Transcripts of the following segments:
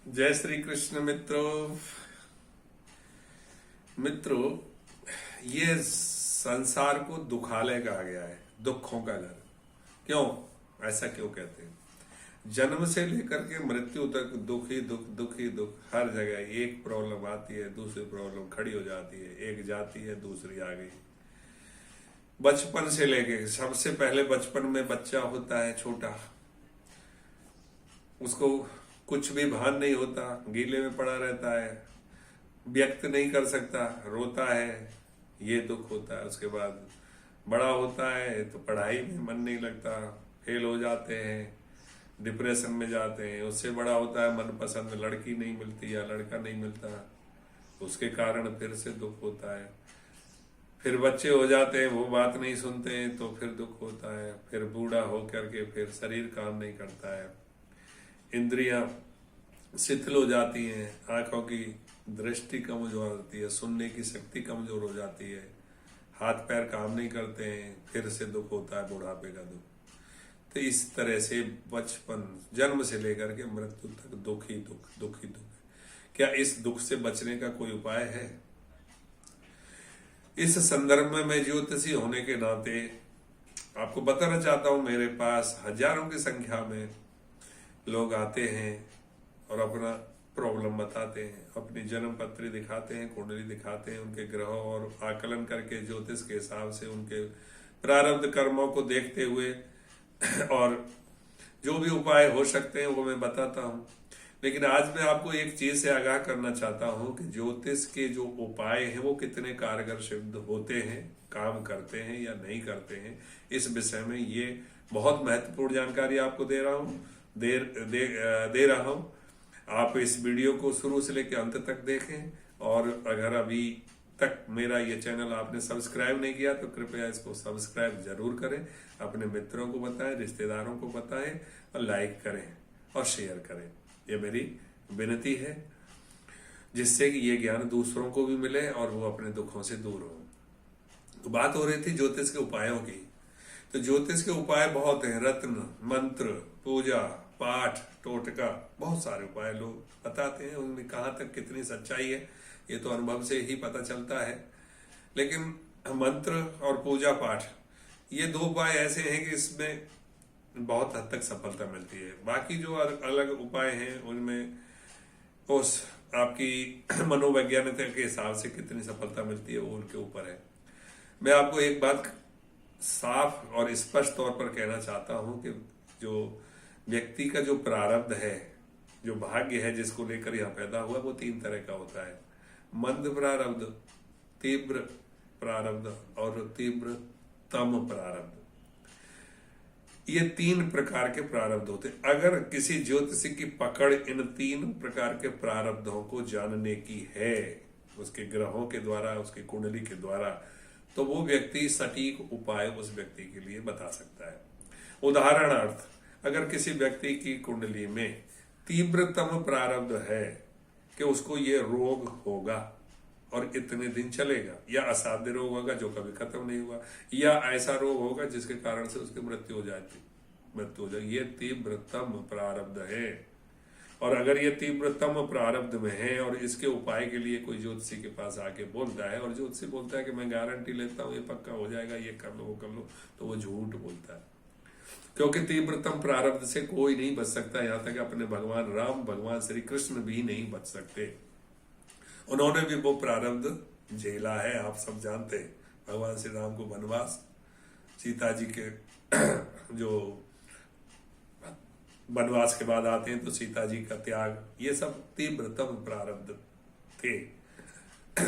जय श्री कृष्ण मित्रों। ये संसार को दुखालय कहा गया है, दुखों का घर। क्यों? ऐसा क्यों कहते हैं? जन्म से लेकर के मृत्यु तक दुख ही दुख, दुख ही दुख। हर जगह एक प्रॉब्लम आती है, दूसरी प्रॉब्लम खड़ी हो जाती है, एक जाती है, दूसरी आ गई। बचपन से लेके सबसे पहले बचपन में बच्चा होता है छोटा, उसको कुछ भी भान नहीं होता, गीले में पड़ा रहता है, व्यक्त नहीं कर सकता, रोता है, ये दुख होता है। उसके बाद बड़ा होता है तो पढ़ाई में मन नहीं लगता, फेल हो जाते हैं, डिप्रेशन में जाते हैं। उससे बड़ा होता है मनपसंद लड़की नहीं मिलती या लड़का नहीं मिलता, उसके कारण फिर से दुख होता है। फिर बच्चे हो जाते हैं, वो बात नहीं सुनते हैं तो फिर दुख होता है। फिर बूढ़ा हो करके फिर शरीर काम नहीं करता है, इंद्रियां शिथिल हो जाती हैं, आंखों की दृष्टि कमजोर हो जाती है, सुनने की शक्ति कमजोर हो जाती है, हाथ पैर काम नहीं करते हैं, फिर से दुख होता है, बुढ़ापे का दुख। तो इस तरह से बचपन जन्म से लेकर के मृत्यु तक दुख ही दुख, दुख ही दुख। क्या इस दुख से बचने का कोई उपाय है? इस संदर्भ में मैं ज्योतिषी होने के नाते आपको बताना चाहता हूं, मेरे पास हजारों की संख्या में लोग आते हैं और अपना प्रॉब्लम बताते हैं, अपनी जन्म पत्री दिखाते हैं, कुंडली दिखाते हैं, उनके ग्रहों और आकलन करके ज्योतिष के हिसाब से उनके प्रारब्ध कर्मों को देखते हुए और जो भी उपाय हो सकते हैं वो मैं बताता हूं। लेकिन आज मैं आपको एक चीज से आगाह करना चाहता हूं कि ज्योतिष के जो उपाय हैं वो कितने कारगर सिद्ध होते हैं, काम करते हैं या नहीं करते हैं। इस विषय में ये बहुत महत्वपूर्ण जानकारी आपको दे रहा हूं। आप इस वीडियो को शुरू से लेकर अंत तक देखें, और अगर अभी तक मेरा ये चैनल आपने सब्सक्राइब नहीं किया तो कृपया इसको सब्सक्राइब जरूर करें, अपने मित्रों को बताएं, रिश्तेदारों को बताएं, और लाइक करें और शेयर करें। ये मेरी विनती है, जिससे कि ये ज्ञान दूसरों को भी मिले और वो अपने दुखों से दूर हो। तो बात हो रही थी ज्योतिष के उपायों की। तो ज्योतिष के उपाय बहुत हैं, रत्न, मंत्र, पूजा, पाठ, टोटका, बहुत सारे उपाय लोग बताते हैं। उनमें कहाँ तक कितनी सच्चाई है ये तो अनुभव से ही पता चलता है। लेकिन मंत्र और पूजा पाठ, ये दो उपाय ऐसे हैं कि इसमें बहुत हद तक सफलता मिलती है। बाकी जो अलग उपाय हैं उनमें उस आपकी मनोवैज्ञानिकता के हिसाब से कितनी सफलता मिलती है वो उनके ऊपर है। मैं आपको एक बात साफ और स्पष्ट तौर पर कहना चाहता हूं कि जो व्यक्ति का जो प्रारब्ध है, जो भाग्य है जिसको लेकर यह पैदा हुआ, वो तीन तरह का होता है। मंद प्रारब्ध, तीव्र प्रारब्ध और तीव्रतम प्रारब्ध। ये तीन प्रकार के प्रारब्ध होते हैं। अगर किसी ज्योतिषी की पकड़ इन तीन प्रकार के प्रारब्धों को जानने की है, उसके ग्रहों के द्वारा, उसकी कुंडली के द्वारा, तो वो व्यक्ति सटीक उपाय उस व्यक्ति के लिए बता सकता है। उदाहरणार्थ, अगर किसी व्यक्ति की कुंडली में तीव्रतम प्रारब्ध है कि उसको ये रोग होगा और इतने दिन चलेगा, या असाध्य रोग होगा जो कभी खत्म नहीं हुआ, या ऐसा रोग होगा जिसके कारण से उसकी मृत्यु हो जाए, ये तीव्रतम प्रारब्ध है। और अगर ये तीव्रतम प्रारब्ध में है और इसके उपाय के लिए कोई ज्योतिषी के पास आके बोलता है, और ज्योतिषी बोलता है कि मैं गारंटी लेता हूं ये पक्का हो जाएगा, ये कर लो वो कर लो, तो वो झूठ बोलता है। क्योंकि तीव्रतम प्रारब्ध से कोई नहीं बच सकता, यहां तक अपने भगवान राम, भगवान श्री कृष्ण भी नहीं बच सकते। उन्होंने भी वो प्रारब्ध झेला है, आप सब जानते हैं। भगवान श्री राम को वनवास, सीता जी के जो वनवास के बाद आते हैं तो सीता जी का त्याग, ये सब तीव्रतम प्रारब्ध थे।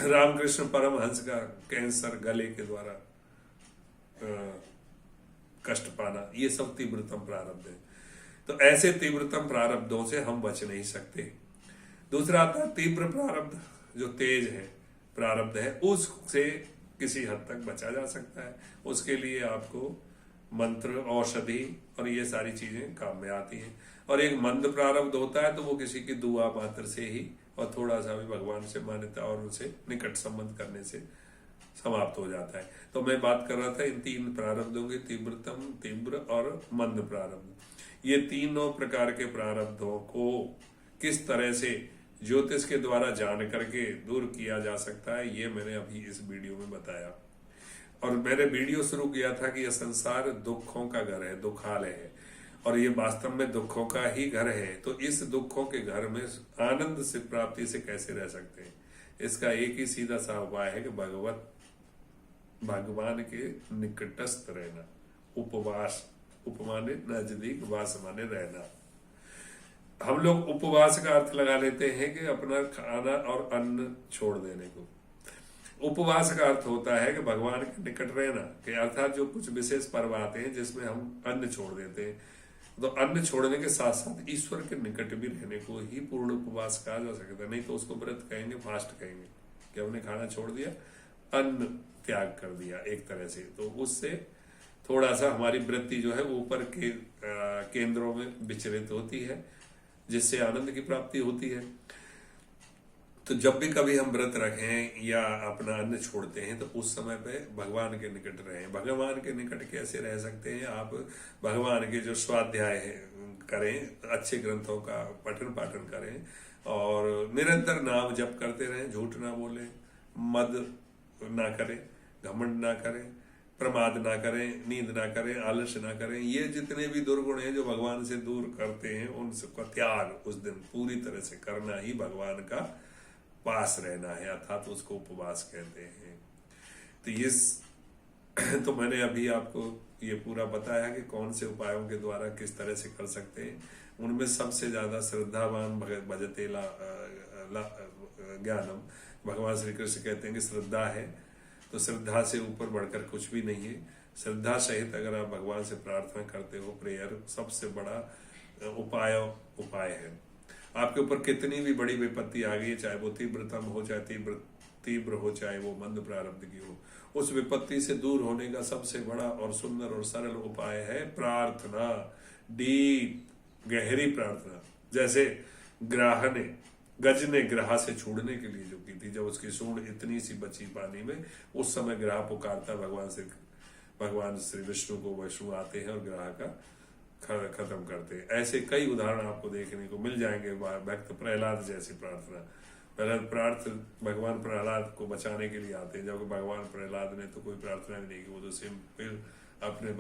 रामकृष्ण परमहंस का कैंसर, गले के द्वारा कष्ट पाना, ये सब तीव्रतम प्रारब्ध है। तो ऐसे तीव्रतम प्रारब्धों से हम बच नहीं सकते। दूसरा आता है तीव्र प्रारब्ध, जो तेज है प्रारब्ध है, उससे किसी हद तक बचा जा सकता है। उसके लिए आपको मंत्र, औषधि और ये सारी चीजें काम में आती हैं। और एक मंद प्रारब्ध होता है तो वो किसी की दुआ मात्र से ही और थोड़ा सा भी भगवान से मान्यता और उनसे निकट संबंध करने से समाप्त हो जाता है। तो मैं बात कर रहा था इन तीन प्रारब्धों की, तीव्रतम, तीव्र और मंद प्रारब्ध। ये तीनों प्रकार के प्रारब्धों को किस तरह से ज्योतिष के द्वारा जान करके दूर किया जा सकता है, ये मैंने अभी इस वीडियो में बताया। और मैंने वीडियो शुरू किया था कि यह संसार दुखों का घर है, दुखालय है, और ये वास्तव में दुखों का ही घर है। तो इस दुखों के घर में आनंद से प्राप्ति से कैसे रह सकते हैं? इसका एक ही सीधा सा उपाय है कि भगवान के निकटस्थ रहना। उपवास, उपमाने नजदीक, वास माने रहना। हम लोग उपवास का अर्थ लगा लेते हैं कि अपना खाना और अन्न छोड़ देने को। उपवास का अर्थ होता है कि भगवान के निकट रहना, कि अर्थात जो कुछ विशेष पर्व आते हैं जिसमें हम अन्न छोड़ देते हैं, तो अन्न छोड़ने के साथ साथ ईश्वर के निकट भी रहने को ही पूर्ण उपवास कहा जा सकता है। नहीं तो उसको व्रत कहेंगे, फास्ट कहेंगे कि हमने खाना छोड़ दिया, अन्न त्याग कर दिया एक तरह से। तो उससे थोड़ा सा हमारी वृत्ति जो है ऊपर के केंद्रों में विचलित होती है, जिससे आनंद की प्राप्ति होती है। तो जब भी कभी हम व्रत रखें या अपना अन्न छोड़ते हैं तो उस समय पे भगवान के निकट रहें। भगवान के निकट कैसे रह सकते हैं? आप भगवान के जो स्वाध्याय करें, अच्छे ग्रंथों का पठन पाठन करें और निरंतर नाम जप करते रहें, झूठ ना बोलें, मद ना करें, घमंड ना करें, प्रमाद ना करें, नींद ना करें, आलस्य ना करें। ये जितने भी दुर्गुण हैं जो भगवान से दूर करते हैं, उनका त्याग उस दिन पूरी तरह से करना ही भगवान का पास रहना है, अर्थात उसको उपवास कहते हैं। तो मैंने अभी आपको ये पूरा बताया कि कौन से उपायों के द्वारा किस तरह से कर सकते हैं। उनमें सबसे ज्यादा श्रद्धावान भजते ज्ञानम, भगवान श्री कृष्ण कहते हैं कि श्रद्धा है तो श्रद्धा से ऊपर बढ़कर कुछ भी नहीं है। श्रद्धा सहित अगर आप भगवान से प्रार्थना करते हो, प्रेयर सबसे बड़ा उपाय है। आपके ऊपर कितनी भी बड़ी विपत्ति आ गई, चाहे वो तीव्रतम हो, चाहे तीव्र हो, चाहे वो मंद प्रारब्ध की हो, उस विपत्ति से दूर होने का सबसे बड़ा और सुंदर और सरल उपाय है प्रार्थना, डीप गहरी प्रार्थना। जैसे ग्राह ने, गज ने ग्राह से छूटने के लिए जो की थी, जब उसकी सूंड इतनी सी बची पानी में, उस समय ग्राह पुकारता भगवान श्री विष्णु को, विष्णु आते हैं और ग्राह का खत्म करते हैं। ऐसे कई उदाहरण आपको देखने को मिल जाएंगे। भक्त प्रहलाद जैसी प्रार्थना, भगवान प्रहलाद को बचाने के लिए आते हैं, जबकि भगवान प्रहलाद ने तो कोई प्रार्थना भी नहीं की, वो तो सिंपल अपने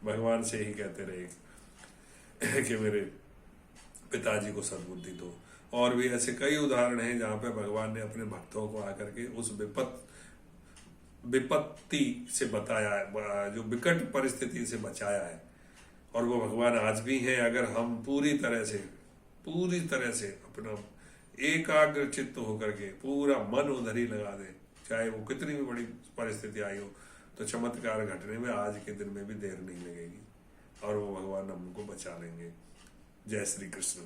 भगवान से ही कहते रहे कि मेरे पिताजी को सद्बुद्धि दो। और भी ऐसे कई उदाहरण हैं जहां पे भगवान ने अपने भक्तों को आकर के उस विपत्ति से बताया है, जो विकट परिस्थिति से बचाया है। और वो भगवान आज भी हैं। अगर हम पूरी तरह से अपना एकाग्र चित्त होकर के पूरा मन उधर ही लगा दें, चाहे वो कितनी भी बड़ी परिस्थिति आई हो, तो चमत्कार घटने में आज के दिन में भी देर नहीं लगेगी और वो भगवान हमको बचा लेंगे। जय श्री कृष्ण।